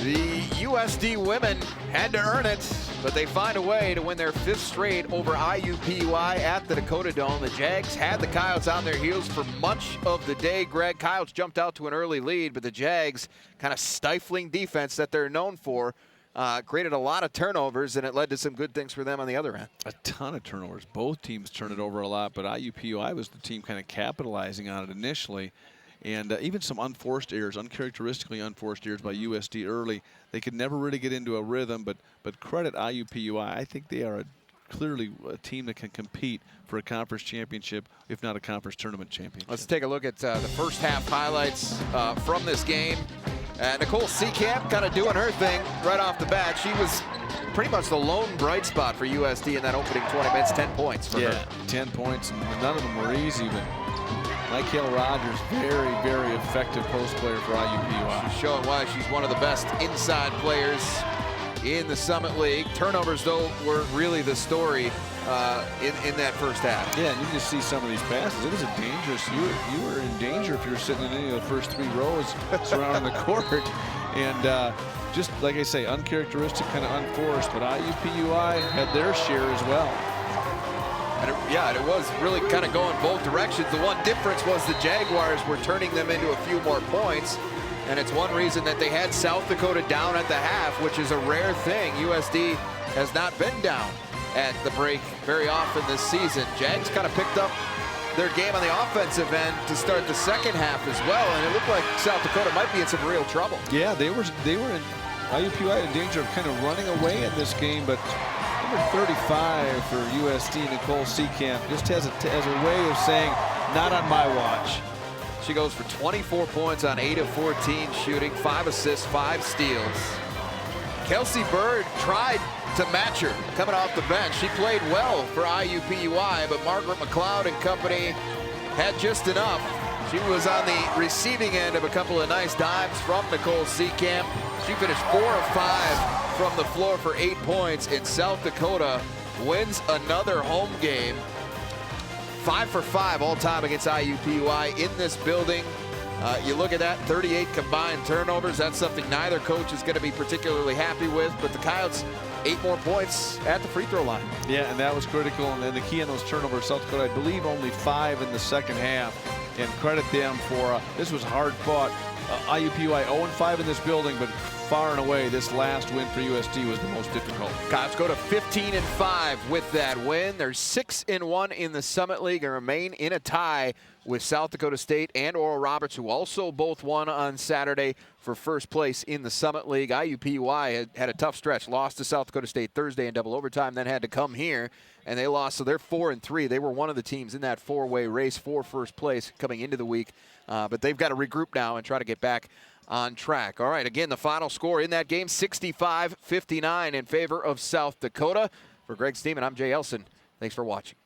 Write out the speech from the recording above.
The USD women had to earn it, but they find a way to win their 5th straight over IUPUI at the Dakota Dome. The Jags had the Coyotes on their heels for much of the day. Greg, Coyotes jumped out to an early lead, but the Jags, kind of stifling defense that they're known for, created a lot of turnovers, and it led to some good things for them on the other end. A ton of turnovers. Both teams turned it over a lot, but IUPUI was the team kind of capitalizing on it initially. And even some unforced errors, uncharacteristically unforced errors by USD early. They could never really get into a rhythm, but credit IUPUI. I think they are clearly a team that can compete for a conference championship, if not a conference tournament championship. Let's take a look at the first half highlights from this game. Nicole Seekamp kind of doing her thing right off the bat. She was pretty much the lone bright spot for USD in that opening 20 minutes, 10 points for her. 10 points, and none of them were easy, but Michael Rogers, very, very effective post player for IUPUI. She's showing why she's one of the best inside players in the Summit League. Turnovers, though, were really the story in that first half. Yeah, and you can just see some of these passes. It was a dangerous. You were in danger if you were sitting in any of the first 3 rows surrounding the court. And just like I say, uncharacteristic, kind of unforced, but IUPUI had their share as well. And it was really kind of going both directions. The one difference was the Jaguars were turning them into a few more points. And it's one reason that they had South Dakota down at the half, which is a rare thing. USD has not been down at the break very often this season. Jags kind of picked up their game on the offensive end to start the second half as well. And it looked like South Dakota might be in some real trouble. Yeah, they were in IUPUI in danger of kind of running away in this game, but number 35 for USD, Nicole Seekamp, just has a way of saying, not on my watch. She goes for 24 points on 8 of 14 shooting, 5 assists, 5 steals. Kelsey Bird tried to match her coming off the bench. She played well for IUPUI, but Margaret McLeod and company had just enough. She was on the receiving end of a couple of nice dimes from Nicole Seekamp. She finished 4 of 5 from the floor for 8 points, and South Dakota wins another home game. 5 for 5 all time against IUPUI in this building. You look at that, 38 combined turnovers. That's something neither coach is going to be particularly happy with, but the Coyotes 8 more points at the free throw line. Yeah, and that was critical, and the key on those turnovers, South Dakota, I believe only 5 in the second half, and credit them for, this was hard fought. IUPUI 0-5 in this building, but far and away this last win for USD was the most difficult. Coyotes go to 15-5 with that win. They're 6-1 in the Summit League and remain in a tie with South Dakota State and Oral Roberts, who also both won on Saturday for first place in the Summit League. IUPUI had a tough stretch, lost to South Dakota State Thursday in double overtime, then had to come here, and they lost, so they're 4-3. They were one of the teams in that 4-way race for first place coming into the week, but they've got to regroup now and try to get back on track. All right, again, the final score in that game, 65-59 in favor of South Dakota. For Greg Steeman, I'm Jay Elson. Thanks for watching.